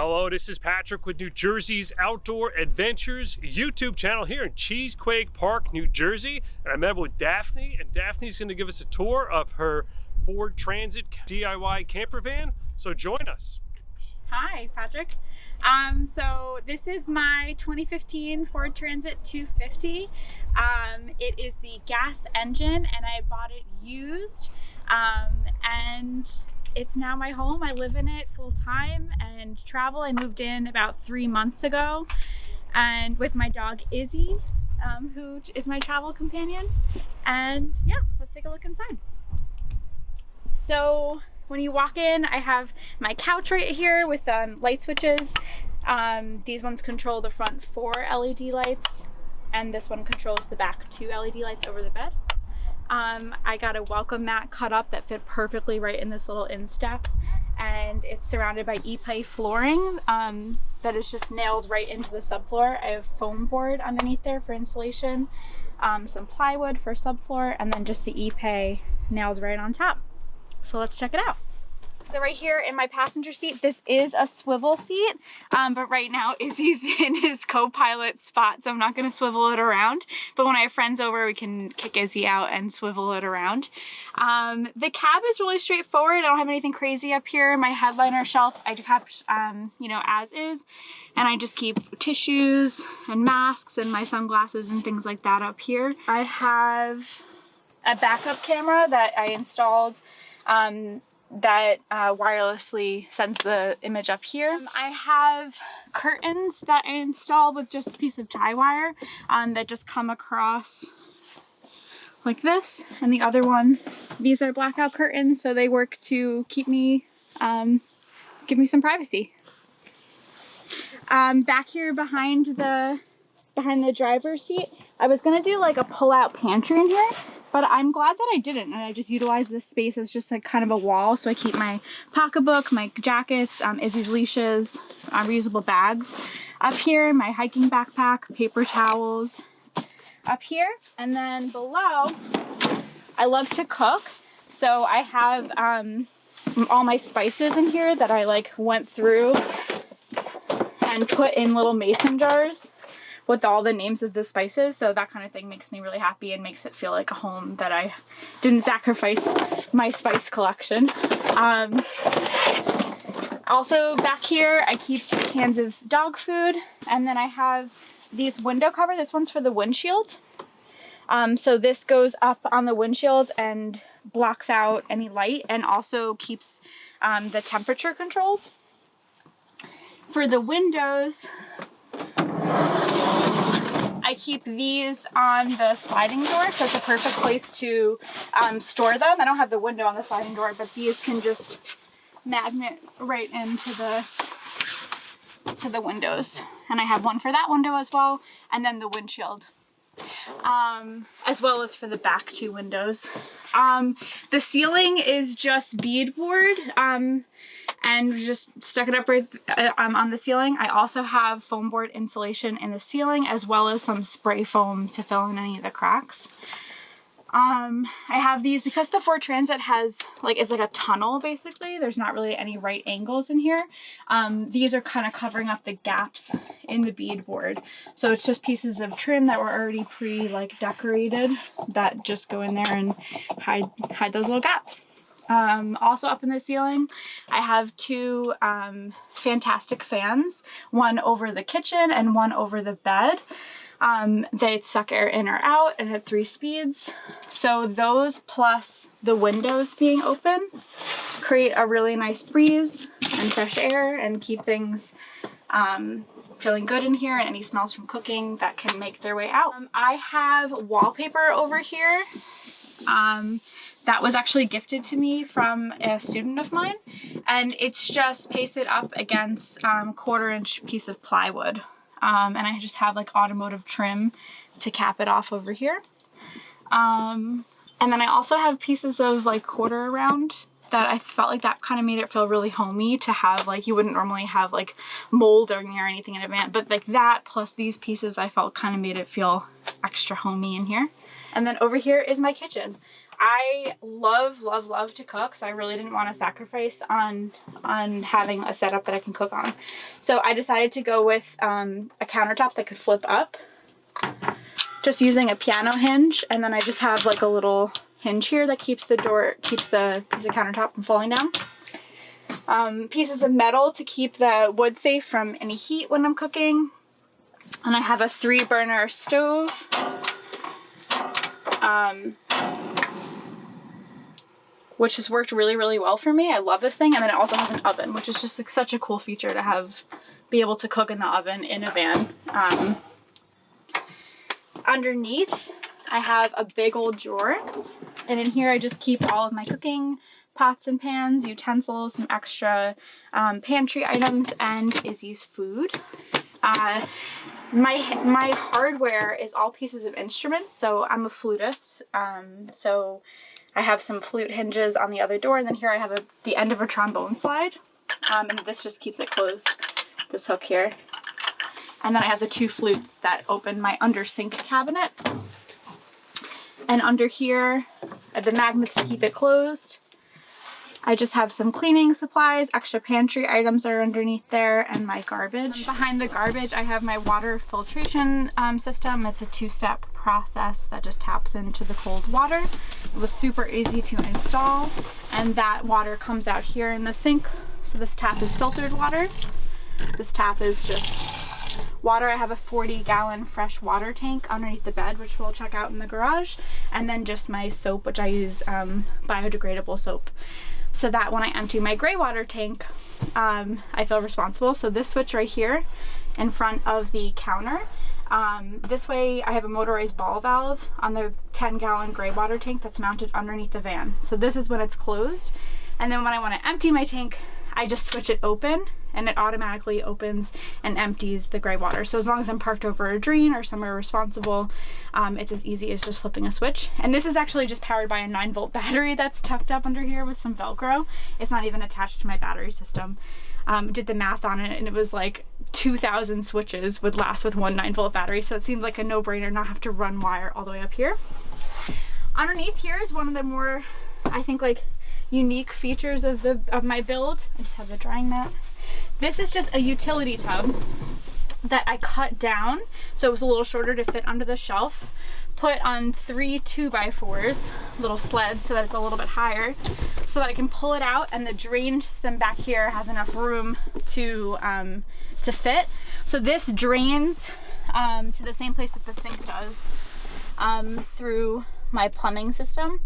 Hello, this is Patrick with New Jersey's Outdoor Adventures YouTube channel here in Cheesequake Park, New Jersey. And I met with Daphne, and Daphne's going to give us a tour of her Ford Transit DIY camper van. So join us. Hi, Patrick. So this is my 2015 Ford Transit 250. It is the gas engine, and I bought it used. And it's now my home. I live in it full time and travel. I moved in about 3 months ago, and with my dog Izzy, who is my travel companion. And yeah, let's take a look inside. So when you walk in, I have my couch right here with light switches. These ones control the front 4 LED lights, and this one controls the back 2 LED lights over the bed. I got a welcome mat cut up that fit perfectly right in this little instep, and it's surrounded by Ipe flooring that is just nailed right into the subfloor. I have foam board underneath there for insulation, some plywood for subfloor, and then just the Ipe nailed right on top. So let's check it out. So right here in my passenger seat, this is a swivel seat, but right now Izzy's in his co-pilot spot, so I'm not going to swivel it around. But when I have friends over, we can kick Izzy out and swivel it around. The cab is really straightforward. I don't have anything crazy up here. My headliner shelf I kept, as is, and I just keep tissues and masks and my sunglasses and things like that up here. I have a backup camera that I installed that wirelessly sends the image up here. I have curtains that I installed with just a piece of tie wire that just come across like this, and the other one, these are blackout curtains, so they work to keep me, give me some privacy. Back here behind the driver's seat, I was gonna do like a pull-out pantry in here, but I'm glad that I didn't, and I just utilized this space as just like kind of a wall. So I keep my pocketbook, my jackets, Izzy's leashes, reusable bags up here, my hiking backpack, paper towels up here, and then below, I love to cook. So I have all my spices in here that I like went through and put in little mason jars with all the names of the spices, so that kind of thing makes me really happy and makes it feel like a home that I didn't sacrifice my spice collection. Also back here, I keep cans of dog food, and then I have these window cover. This one's for the windshield. So this goes up on the windshield and blocks out any light, and also keeps the temperature controlled. For the windows, I keep these on the sliding door, so it's a perfect place to store them. I don't have the window on the sliding door, but these can just magnet right into the windows. And I have one for that window as well, and then the windshield, as well as for the back 2 windows. The ceiling is just beadboard, and just stuck it up right on the ceiling. I also have foam board insulation in the ceiling, as well as some spray foam to fill in any of the cracks. I have these because the Ford Transit it's like a tunnel basically. There's not really any right angles in here. These are kind of covering up the gaps in the beadboard. So it's just pieces of trim that were already decorated that just go in there and hide those little gaps. Also up in the ceiling, I have 2 fantastic fans, one over the kitchen and one over the bed. They suck air in or out and at 3 speeds. So those plus the windows being open create a really nice breeze and fresh air and keep things feeling good in here, and any smells from cooking that can make their way out. I have wallpaper over here. That was actually gifted to me from a student of mine, and it's just pasted up against a 1/4-inch piece of plywood. And I just have like automotive trim to cap it off over here. And then I also have pieces of like quarter round that I felt like that kind of made it feel really homey to have. Like you wouldn't normally have like molding or anything in advance, but like that plus these pieces I felt kind of made it feel extra homey in here. And then over here is my kitchen. I love, love, love to cook, so I really didn't want to sacrifice on having a setup that I can cook on. So I decided to go with a countertop that could flip up, just using a piano hinge, and then I just have like a little hinge here that keeps the piece of countertop from falling down. Pieces of metal to keep the wood safe from any heat when I'm cooking. And I have a 3-burner stove. Which has worked really, really well for me. I love this thing. And then it also has an oven, which is just like such a cool feature to be able to cook in the oven in a van. Underneath, I have a big old drawer. And in here, I just keep all of my cooking pots and pans, utensils, some extra pantry items, and Izzy's food. My hardware is all pieces of instruments. So I'm a flutist. So I have some flute hinges on the other door, and then here I have the end of a trombone slide, and this just keeps it closed, this hook here. And then I have the 2 flutes that open my under sink cabinet. And under here, I have the magnets to keep it closed. I just have some cleaning supplies, extra pantry items are underneath there, and my garbage. Behind the garbage, I have my water filtration system. It's a 2-step process that just taps into the cold water. It was super easy to install, and that water comes out here in the sink. So this tap is filtered water. This tap is just water. I have a 40-gallon fresh water tank underneath the bed, which we'll check out in the garage, and then just my soap, which I use biodegradable soap, so that when I empty my gray water tank, I feel responsible. So this switch right here in front of the counter, this way I have a motorized ball valve on the 10-gallon gray water tank that's mounted underneath the van. So this is when it's closed, and then when I want to empty my tank, I just switch it open, and it automatically opens and empties the gray water. So as long as I'm parked over a drain or somewhere responsible, it's as easy as just flipping a switch. And this is actually just powered by a 9-volt battery that's tucked up under here with some Velcro. It's not even attached to my battery system. Did the math on it, and it was like 2,000 switches would last with one 9-volt battery. So it seemed like a no-brainer not have to run wire all the way up here. Underneath here is one of the more, I think, like unique features of my build. I just have the drying mat. This is just a utility tub that I cut down so it was a little shorter to fit under the shelf, put on 3 2x4s, little sleds, so that it's a little bit higher, so that I can pull it out, and the drain system back here has enough room to fit. So this drains to the same place that the sink does, through my plumbing system,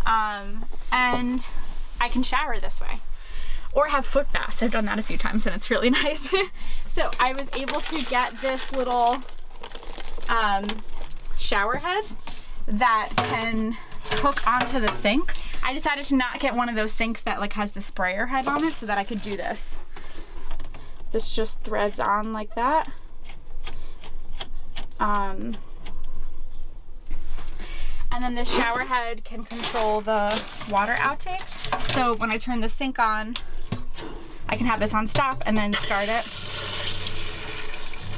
and I can shower this way. Or have foot baths. I've done that a few times and it's really nice. So I was able to get this little shower head that can hook onto the sink. I decided to not get one of those sinks that like has the sprayer head on it so that I could do this. This just threads on like that. And then this shower head can control the water outtake. So when I turn the sink on, I can have this on stop and then start it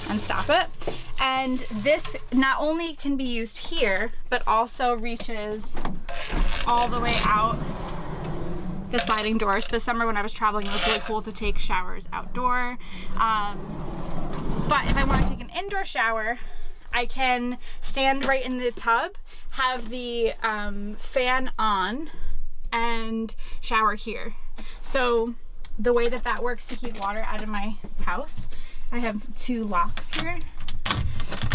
and stop it. And this not only can be used here, but also reaches all the way out the sliding doors. This summer when I was traveling, it was really cool to take showers outdoor. But if I want to take an indoor shower, I can stand right in the tub, have the fan on, and shower here. So the way that that works to keep water out of my house, I have 2 locks here.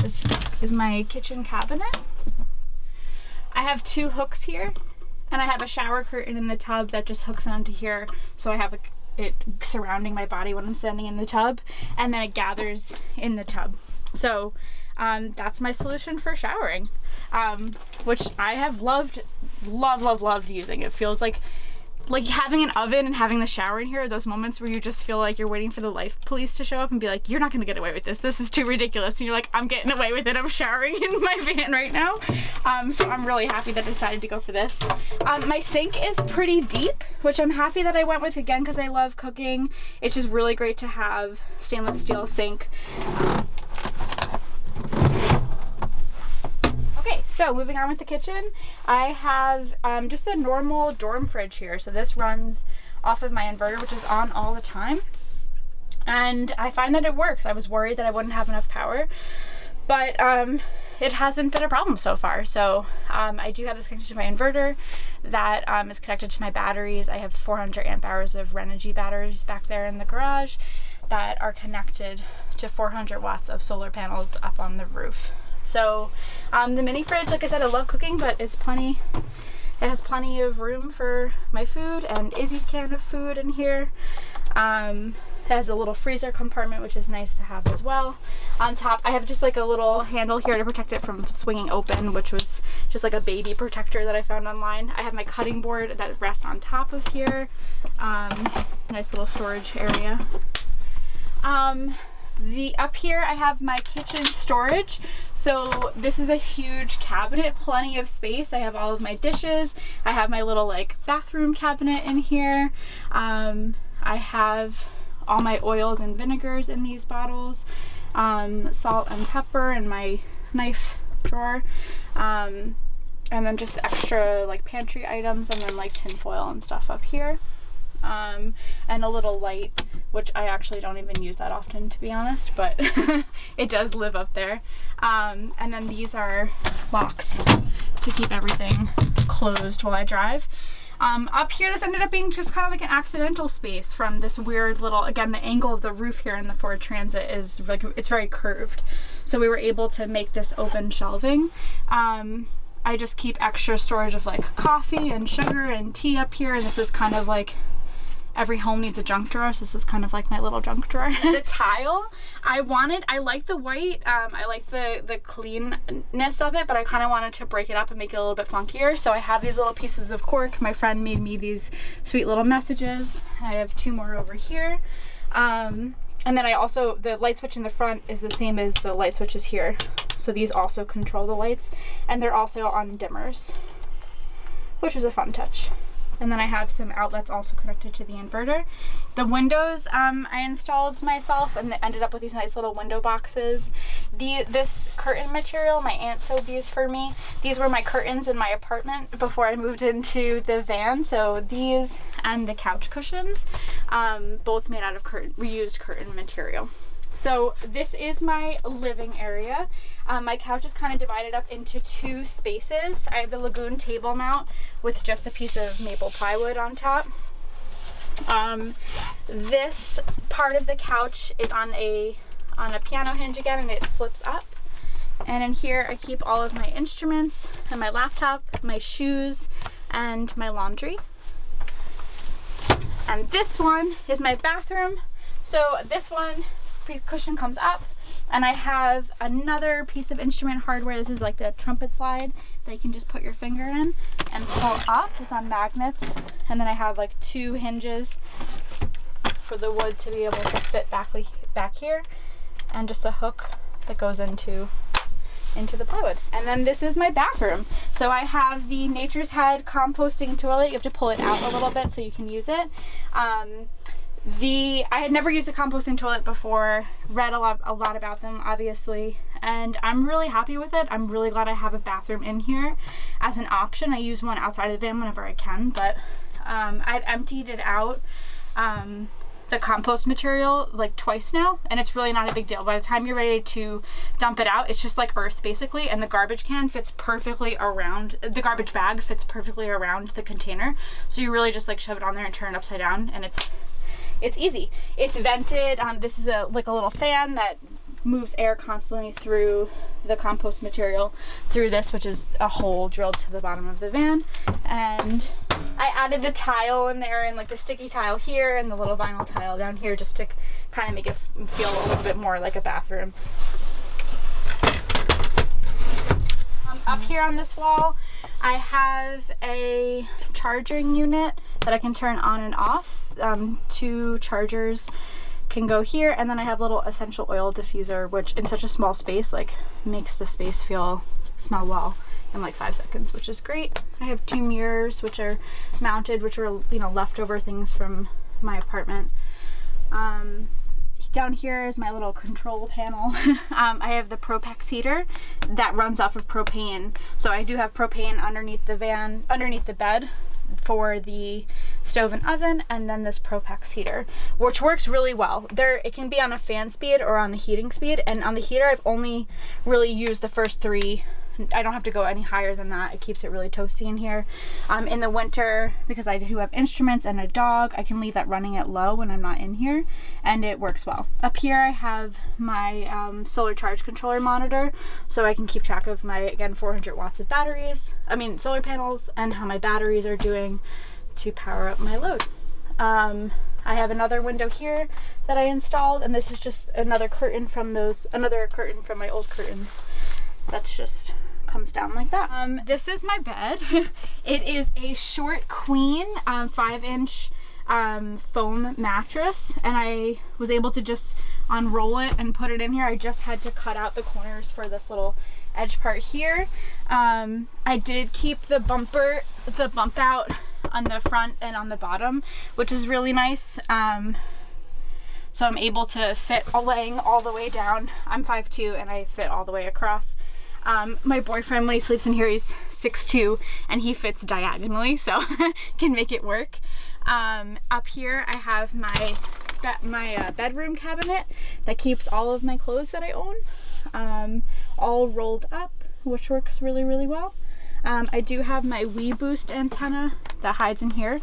This is my kitchen cabinet. I have 2 hooks here, and I have a shower curtain in the tub that just hooks onto here, so I have it surrounding my body when I'm standing in the tub, and then it gathers in the tub. So that's my solution for showering, which I have loved using. It feels like having an oven and having the shower in here are those moments where you just feel like you're waiting for the life police to show up and be like, you're not gonna get away with this. This is too ridiculous. And you're like, I'm getting away with it. I'm showering in my van right now. So I'm really happy that I decided to go for this. My sink is pretty deep, which I'm happy that I went with again because I love cooking. It's just really great to have stainless steel sink. Okay, So moving on with the kitchen, I have just a normal dorm fridge here. So this runs off of my inverter, which is on all the time. And I find that it works. I was worried that I wouldn't have enough power, but it hasn't been a problem so far. So I do have this connected to my inverter that is connected to my batteries. I have 400 amp hours of Renergy batteries back there in the garage that are connected to 400 watts of solar panels up on the roof. So the mini fridge, like I said, I love cooking, but it's plenty. It has plenty of room for my food and Izzy's can of food in here. It has a little freezer compartment, which is nice to have as well. On top, I have just like a little handle here to protect it from swinging open, which was just like a baby protector that I found online. I have my cutting board that rests on top of here. Nice little storage area. Up here I have my kitchen storage. So this is a huge cabinet, plenty of space. I have all of my dishes. I have my little like bathroom cabinet in here. I have all my oils and vinegars in these bottles, salt and pepper in my knife drawer, and then just extra like pantry items, and then like tin foil and stuff up here. And a little light, which I actually don't even use that often, to be honest, but it does live up there. And then these are locks to keep everything closed while I drive. Up here, this ended up being just kind of like an accidental space from this weird little, again, the angle of the roof here in the Ford Transit is like, it's very curved. So we were able to make this open shelving. I just keep extra storage of like coffee and sugar and tea up here, and this is kind of like, every home needs a junk drawer, so this is kind of like my little junk drawer. The tile, I like the white, I like the cleanness of it, but I kind of wanted to break it up and make it a little bit funkier. So I have these little pieces of cork. My friend made me these sweet little messages. I have 2 more over here. And then I also, the light switch in the front is the same as the light switches here. So these also control the lights, and they're also on dimmers, which was a fun touch. And then I have some outlets also connected to the inverter. The windows I installed myself, and ended up with these nice little window boxes. This curtain material, my aunt sewed these for me. These were my curtains in my apartment before I moved into the van. So these and the couch cushions, both made out of reused curtain material. So this is my living area. My couch is kind of divided up into 2 spaces. I have the Lagoon table mount with just a piece of maple plywood on top. This part of the couch is on a piano hinge again, and it flips up. And in here I keep all of my instruments and my laptop, my shoes, and my laundry. And this one is my bathroom. So this one, cushion comes up, and I have another piece of instrument hardware. This is like the trumpet slide that you can just put your finger in and pull up. It's on magnets. And then I have like 2 hinges for the wood to be able to fit back here, and just a hook that goes into the plywood. And then this is my bathroom. So I have the Nature's Head composting toilet. You have to pull it out a little bit so you can use it. I had never used a composting toilet before, read a lot about them, obviously, and I'm really happy with it. I'm really glad I have a bathroom in here as an option. I use one outside of the van whenever I can, but I've emptied it out, the compost material, like twice now, and it's really not a big deal. By the time you're ready to dump it out, it's just like earth basically, and the garbage can fits perfectly around, the garbage bag fits perfectly around the container, so you really just like shove it on there and turn it upside down, and it's easy. It's vented. This is like a little fan that moves air constantly through the compost material through this, which is a hole drilled to the bottom of the van. And I added the tile in there, and like the sticky tile here and the little vinyl tile down here, just to kind of make it feel a little bit more like a bathroom. Up here on this wall, I have a charging unit that I can turn on and off. 2 chargers can go here, and then I have a little essential oil diffuser, which in such a small space like makes the space smell well in like 5 seconds, which is great. I have 2 mirrors which are mounted, which are, you know, leftover things from my apartment. Down here is my little control panel. I have the Propex heater that runs off of propane. So I do have propane underneath the bed for the stove and oven, and then this Propex heater, which works really well. It can be on a fan speed or on the heating speed, and on the heater I've only really used the first 3. I don't have to go any higher than that. It keeps it really toasty in here. In the winter, because I do have instruments and a dog, I can leave that running at low when I'm not in here, and it works well. Up here I have my solar charge controller monitor, so I can keep track of my, again, 400 watts of batteries, solar panels, and how my batteries are doing to power up my load. I have another window here that I installed, and this is just another curtain from my old curtains. That's just comes down like that. This is my bed. It is a short queen 5-inch foam mattress, and I was able to just unroll it and put it in here. I just had to cut out the corners for this little edge part here. I did keep the bump out on the front and on the bottom, which is really nice. So I'm able to fit laying all the way down. I'm 5'2", and I fit all the way across. My boyfriend, when he sleeps in here, he's 6'2", and he fits diagonally, so can make it work. Up here I have my bedroom cabinet that keeps all of my clothes that I own, all rolled up, which works really, really well. I do have my Weboost antenna that hides in here.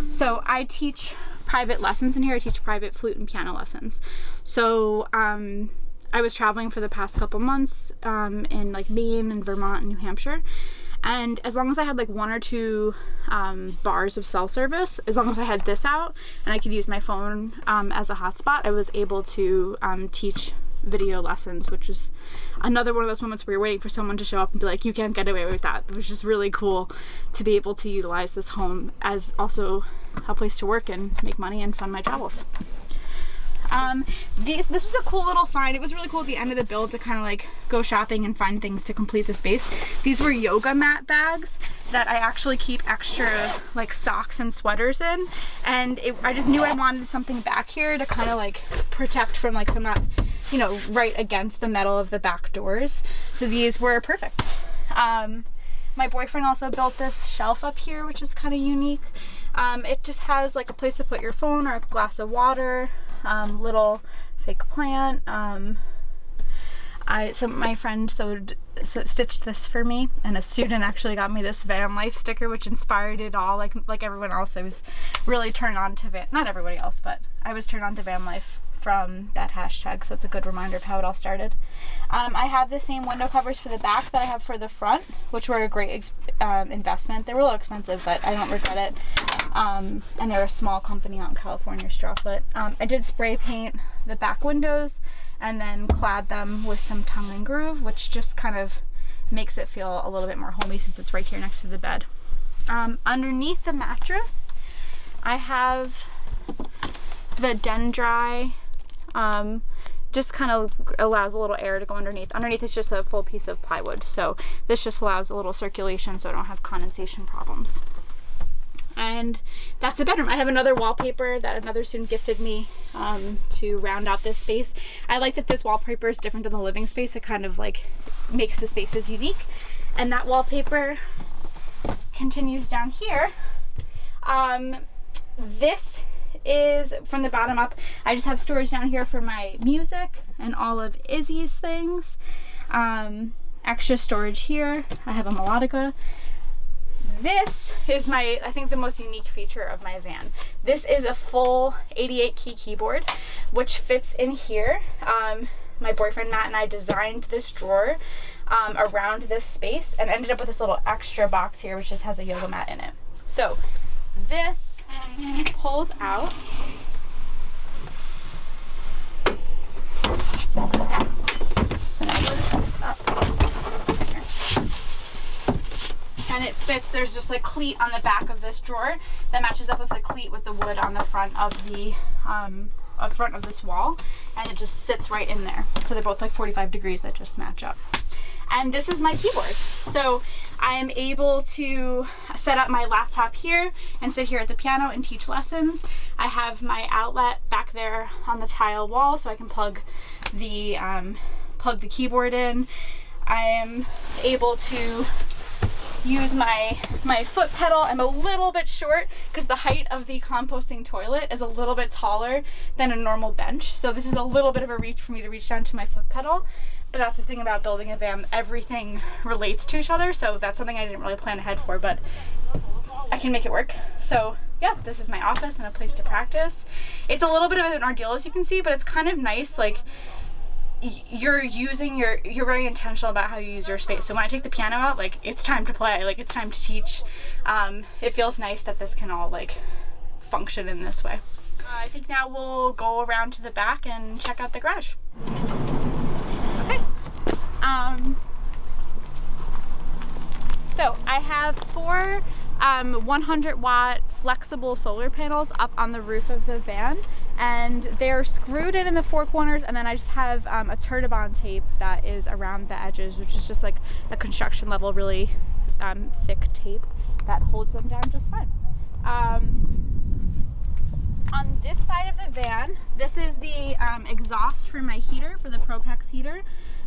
So I teach private lessons in here. I teach private flute and piano lessons. So I was traveling for the past couple months in like Maine and Vermont and New Hampshire. And as long as I had like 1 or 2 bars of cell service, as long as I had this out and I could use my phone as a hotspot, I was able to teach video lessons, which is another one of those moments where you're waiting for someone to show up and be like, you can't get away with that. It was just really cool to be able to utilize this home as also a place to work and make money and fund my travels. This was a cool little find. It was really cool at the end of the build to kind of like go shopping and find things to complete the space. These were yoga mat bags that I actually keep extra like socks and sweaters in, and I just knew I wanted something back here to kind of like protect from like, so I'm not, you know, right against the metal of the back doors. So these were perfect. My boyfriend also built this shelf up here, which is kind of unique. It just has like a place to put your phone or a glass of water, little fake plant. So my friend stitched this for me, and a student actually got me this van life sticker, which inspired it all. Like everyone else, I was really turned on to not everybody else, but I was turned on to van life from that hashtag, so it's a good reminder of how it all started. I have the same window covers for the back that I have for the front, which were a great investment. They were a little expensive, but I don't regret it. And they're a small company out in California, Strawfoot. I did spray paint the back windows and then clad them with some tongue and groove, which just kind of makes it feel a little bit more homey since it's right here next to the bed. Underneath the mattress, I have the Dendri. Just kind of allows a little air to go underneath. Underneath is just a full piece of plywood, so this just allows a little circulation so I don't have condensation problems. And that's the bedroom. I have another wallpaper that another student gifted me to round out this space. I like that this wallpaper is different than the living space. It kind of like makes the spaces unique. And that wallpaper continues down here. This is from the bottom up. I just have storage down here for my music and all of Izzy's things. Extra storage here. I have a melodica. This is I think the most unique feature of my van. This is a full 88 key keyboard, which fits in here. My boyfriend Matt and I designed this drawer around this space and ended up with this little extra box here, which just has a yoga mat in it. So this pulls out. So now I lift this up. And it fits. There's just a cleat on the back of this drawer that matches up with the cleat with the wood on the front of the front of this wall, and it just sits right in there. So they're both like 45 degrees that just match up. And this is my keyboard. So I am able to set up my laptop here and sit here at the piano and teach lessons. I have my outlet back there on the tile wall so I can plug the keyboard in. I am able to use my foot pedal. I'm a little bit short because the height of the composting toilet is a little bit taller than a normal bench. So this is a little bit of a reach for me to reach down to my foot pedal. But that's the thing about building a van, everything relates to each other. So that's something I didn't really plan ahead for, but I can make it work. So yeah, this is my office and a place to practice. It's a little bit of an ordeal, as you can see, but it's kind of nice. Like, you're very intentional about how you use your space. So when I take the piano out, like, it's time to play, like, it's time to teach. It feels nice that this can all like function in this way. I think now we'll go around to the back and check out the garage. Okay. So I have 4 100-watt flexible solar panels up on the roof of the van, and they're screwed in the 4 corners, and then I just have a Turtibond tape that is around the edges, which is just like a construction level, really thick tape that holds them down just fine. On this side of the van, this is the exhaust for my heater, for the Propane heater,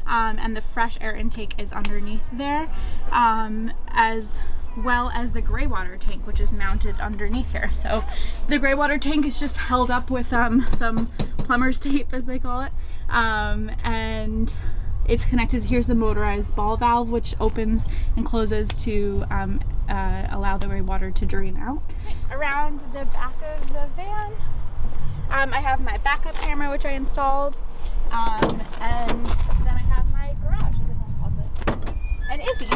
and the fresh air intake is underneath there, as well as the gray water tank, which is mounted underneath here. So the gray water tank is just held up with some plumber's tape, as they call it, and it's connected. Here's the motorized ball valve, which opens and closes to allow the gray water to drain out. Around the back of the van, I have my backup camera, which I installed, and then I have my garage, as everyone calls it, and Izzy.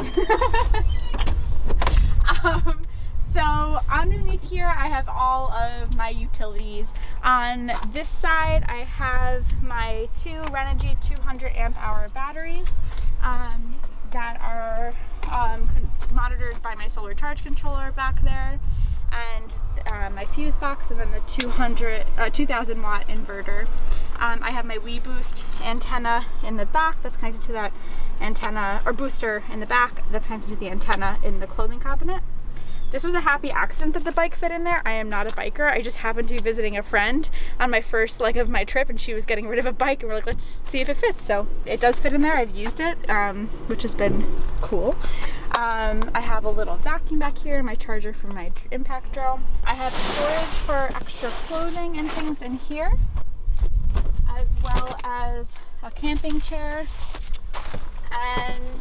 So underneath here I have all of my utilities. On this side I have my 2 Renergy 200 amp hour batteries that are monitored by my solar charge controller back there, and my fuse box, and then the 2000 watt inverter. I have my Weboost antenna in the back that's connected to that antenna, or booster in the back that's connected to the antenna in the clothing cabinet. This was a happy accident that the bike fit in there. I am not a biker. I just happened to be visiting a friend on my first leg of my trip, and she was getting rid of a bike, and we're like, let's see if it fits. So it does fit in there. I've used it, which has been cool. I have a little vacuum back here, my charger for my impact drill. I have storage for extra clothing and things in here, as well as a camping chair and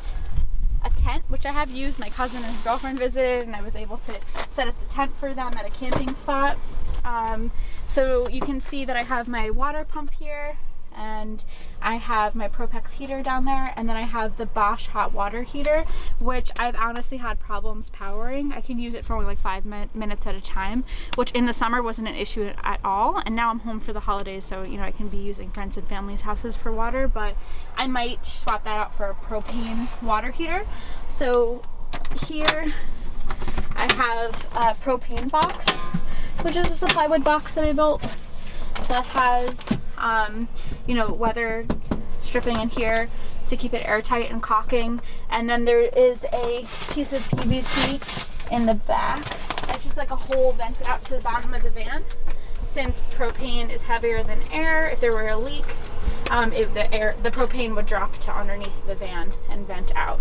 a tent, which I have used. My cousin and his girlfriend visited, and I was able to set up the tent for them at a camping spot. So you can see that I have my water pump here, and I have my Propane heater down there, and then I have the Bosch hot water heater, which I've honestly had problems powering. I can use it for only like 5 minutes at a time, which in the summer wasn't an issue at all, and now I'm home for the holidays, so you know I can be using friends and family's houses for water, but I might swap that out for a propane water heater. So here I have a Propane Box, which is a plywood box that I built that has you know, weather stripping in here to keep it airtight and caulking, and then there is a piece of PVC in the back that's just like a hole vented out to the bottom of the van. Since propane is heavier than air, if there were a leak, the propane would drop to underneath the van and vent out.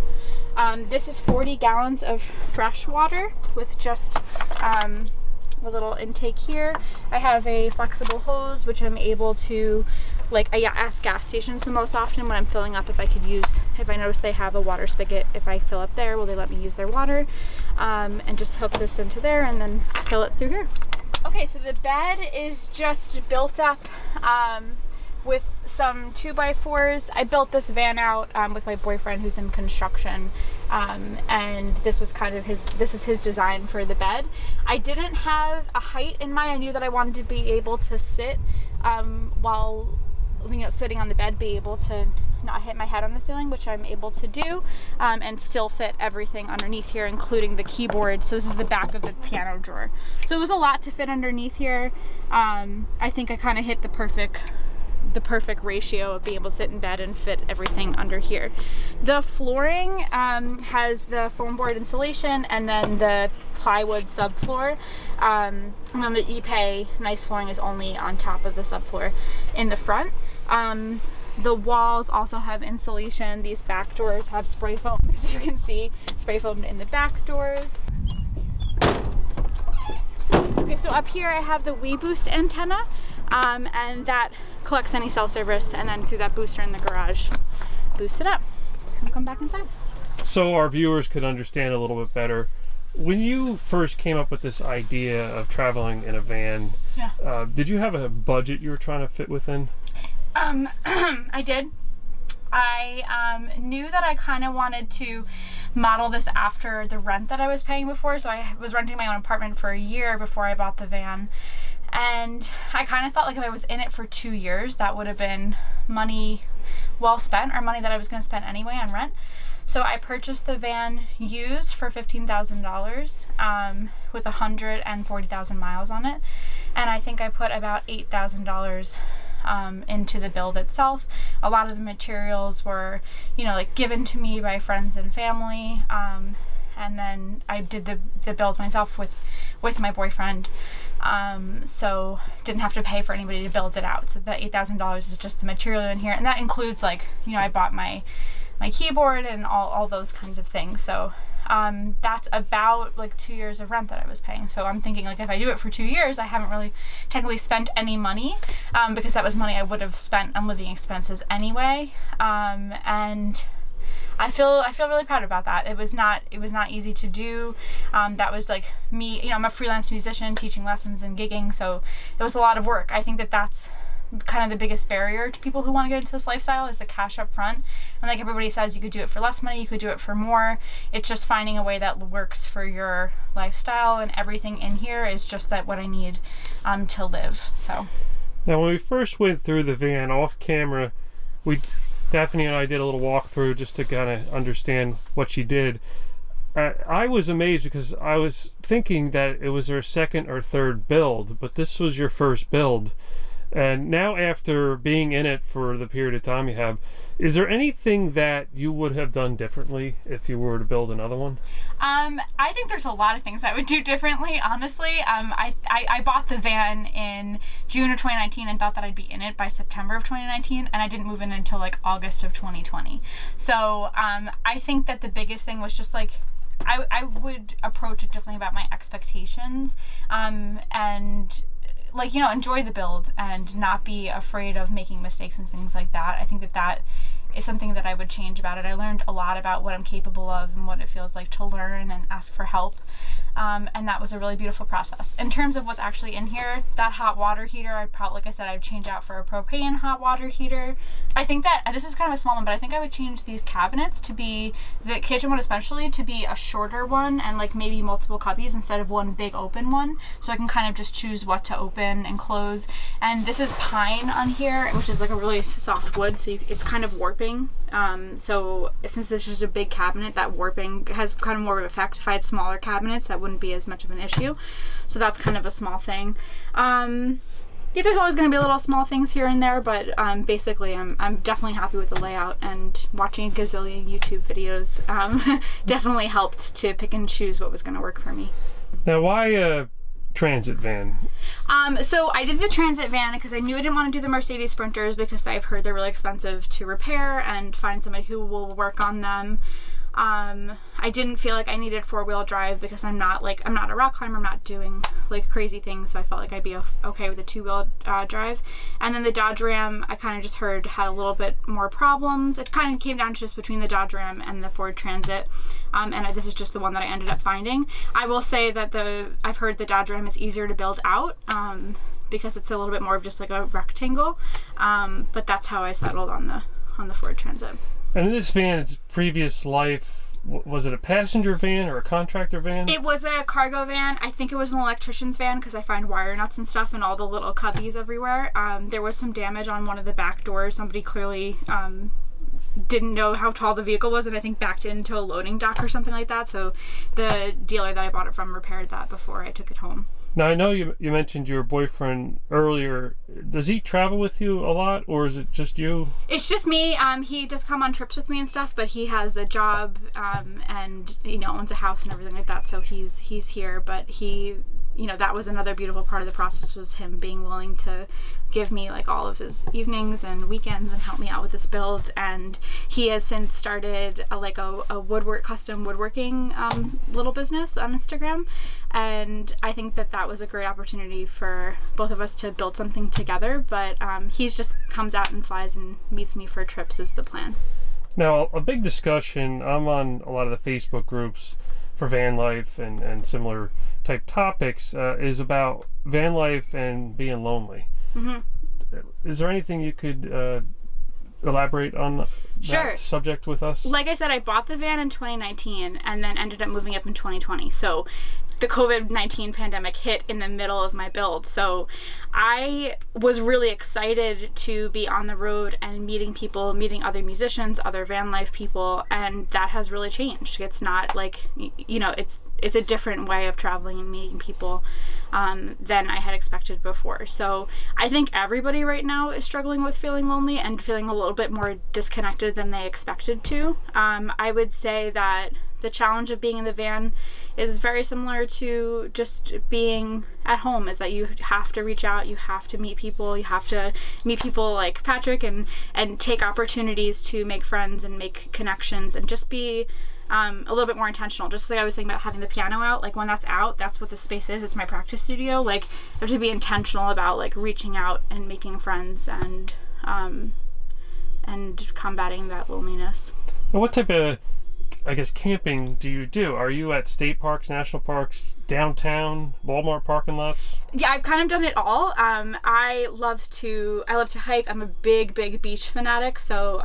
This is 40 gallons of fresh water with just a little intake here. I have a flexible hose, which I'm able to, like, I ask gas stations the most often when I'm filling up if I notice they have a water spigot, if I fill up there, will they let me use their water, and just hook this into there and then fill it through here. Okay, so the bed is just built up with some 2x4s. I built this van out with my boyfriend who's in construction, and this was kind of his design for the bed. I didn't have a height in mind. I knew that I wanted to be able to sit while, you know, sitting on the bed, be able to not hit my head on the ceiling, which I'm able to do, and still fit everything underneath here, including the keyboard. So this is the back of the piano drawer. So it was a lot to fit underneath here. I think I kind of hit the perfect the perfect ratio of being able to sit in bed and fit everything under here. The flooring has the foam board insulation and then the plywood subfloor, and then the Ipe nice flooring is only on top of the subfloor in the front. The walls also have insulation. These back doors have spray foam, as you can see, spray foamed in the back doors. Okay, so up here I have the Weboost antenna, and that collects any cell service, and then through that booster in the garage, boost it up. We'll come back inside. So our viewers could understand a little bit better, when you first came up with this idea of traveling in a van, Yeah. Did you have a budget you were trying to fit within? I did. I knew that I kind of wanted to model this after the rent that I was paying before. So I was renting my own apartment for a year before I bought the van. And I kind of thought like if I was in it for 2 years, that would have been money well spent, or money that I was going to spend anyway on rent. So I purchased the van used for $15,000 with 140,000 miles on it. And I think I put about $8,000 into the build itself. A lot of the materials were, you know, like given to me by friends and family, and then I did the build myself with my boyfriend, so didn't have to pay for anybody to build it out. So the $8,000 is just the material in here, and that includes, like, you know, I bought my keyboard and all those kinds of things. So that's about like 2 years of rent that I was paying. So I'm thinking, like, if I do it for 2 years, I haven't really technically spent any money, because that was money I would have spent on living expenses anyway. And I feel really proud about that. It was not easy to do. That was like me, you know, I'm a freelance musician teaching lessons and gigging, so it was a lot of work. I think that that's kind of the biggest barrier to people who want to get into this lifestyle, is the cash up front. And like everybody says, you could do it for less money, you could do it for more. It's just finding a way that works for your lifestyle, and everything in here is just that what I need to live. So now, when we first went through the van off camera, Daphne and I did a little walkthrough just to kind of understand what she did. I was amazed because I was thinking that it was her second or third build, but this was your first build. And now, after being in it for the period of time you have, is there anything that you would have done differently if you were to build another one? I think there's a lot of things I would do differently, honestly. I bought the van in June of 2019 and thought that I'd be in it by September of 2019, and I didn't move in until like August of 2020. So I think that the biggest thing was just like, I would approach it differently about my expectations, and like, you know, enjoy the build and not be afraid of making mistakes and things like that. I think that that is something that I would change about it. I learned a lot about what I'm capable of and what it feels like to learn and ask for help. And that was a really beautiful process. In terms of what's actually in here, that hot water heater, I'd probably, like I said, I'd change out for a propane hot water heater. I think that, this is kind of a small one, but I think I would change these cabinets to be, the kitchen one especially, to be a shorter one and like maybe multiple cubbies instead of one big open one. So I can kind of just choose what to open and close. And this is pine on here, which is like a really soft wood, so it's kind of warping. So since this is just a big cabinet, that warping has kind of more of an effect. If I had smaller cabinets, that wouldn't be as much of an issue. So that's kind of a small thing. Yeah, there's always going to be little small things here and there, but basically I'm definitely happy with the layout, and watching a gazillion YouTube videos definitely helped to pick and choose what was going to work for me. Now, why a transit van? So I did the transit van because I knew I didn't want to do the Mercedes Sprinters because I've heard they're really expensive to repair and find somebody who will work on them. I didn't feel like I needed 4-wheel drive because I'm not a rock climber, I'm not doing like crazy things, so I felt like I'd be okay with a 2-wheel drive. And then the Dodge Ram, I kind of just heard had a little bit more problems. It kind of came down to just between the Dodge Ram and the Ford Transit, and this is just the one that I ended up finding. I will say that I've heard the Dodge Ram is easier to build out, because it's a little bit more of just like a rectangle, but that's how I settled on the Ford Transit. And in this van, its previous life, was it a passenger van or a contractor van? It was a cargo van. I think it was an electrician's van because I find wire nuts and stuff in all the little cubbies everywhere. There was some damage on one of the back doors. Somebody clearly didn't know how tall the vehicle was, and I think backed into a loading dock or something like that. So the dealer that I bought it from repaired that before I took it home. Now, I know you mentioned your boyfriend earlier. Does he travel with you a lot, or is it just you? It's just me. He does come on trips with me and stuff, but he has a job and, you know, owns a house and everything like that, so he's here. But he, you know, that was another beautiful part of the process, was him being willing to give me like all of his evenings and weekends and help me out with this build. And he has since started a custom woodworking little business on Instagram, and I think that was a great opportunity for both of us to build something together. But he's just comes out and flies and meets me for trips is the plan. Now, a big discussion, I'm on a lot of the Facebook groups for van life and similar type topics, is about van life and being lonely. Mm-hmm. Is there anything you could elaborate on that subject with us? Like I said, I bought the van in 2019 and then ended up moving up in 2020. So the COVID-19 pandemic hit in the middle of my build. So I was really excited to be on the road and meeting people, meeting other musicians, other van life people, and that has really changed. It's not like, you know, it's a different way of traveling and meeting people than I had expected before. So I think everybody right now is struggling with feeling lonely and feeling a little bit more disconnected than they expected to. I would say that the challenge of being in the van is very similar to just being at home, is that you have to reach out, you have to meet people, you have to meet people like Patrick and take opportunities to make friends and make connections and just be a little bit more intentional. Just like I was saying about having the piano out, like when that's out, that's what the space is. It's my practice studio. Like I have to be intentional about like reaching out and making friends and combating that loneliness. Well, what type of, I guess, camping do you do? Are you at state parks, national parks, downtown, Walmart parking lots? Yeah, I've kind of done it all. I love to hike. I'm a big beach fanatic, so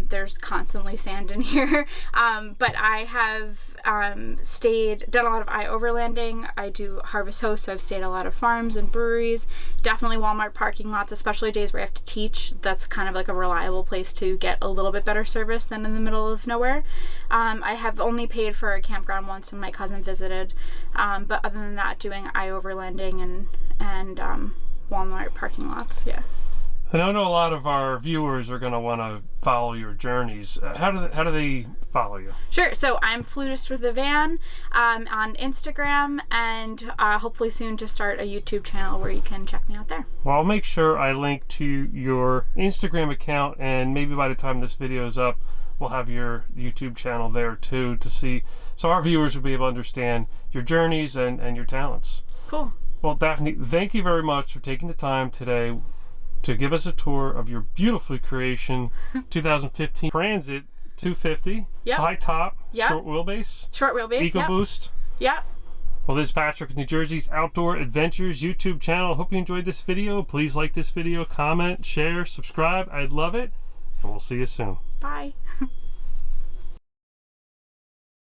there's constantly sand in here. But I have done a lot of overlanding. I do harvest host, so I've stayed at a lot of farms and breweries. Definitely Walmart parking lots, especially days where I have to teach. That's kind of like a reliable place to get a little bit better service than in the middle of nowhere. I have only paid for a campground once when my cousin visited, but other than that, doing overlanding and Walmart parking lots. Yeah. And I know a lot of our viewers are going to want to follow your journeys. How do they follow you? Sure. So I'm Flutist with the Van on Instagram, and hopefully soon to start a YouTube channel where you can check me out there. Well, I'll make sure I link to your Instagram account, and maybe by the time this video is up, we'll have your YouTube channel there too to see, so our viewers will be able to understand your journeys and your talents. Cool. Well, Daphne, thank you very much for taking the time today to give us a tour of your beautifully creation 2015 Transit 250. Yep. High top, yep. Short wheelbase. Short wheelbase, EcoBoost. Yep. Well, this is Patrick, New Jersey's Outdoor Adventures YouTube channel. Hope you enjoyed this video. Please like this video, comment, share, subscribe. I'd love it. And we'll see you soon. Bye.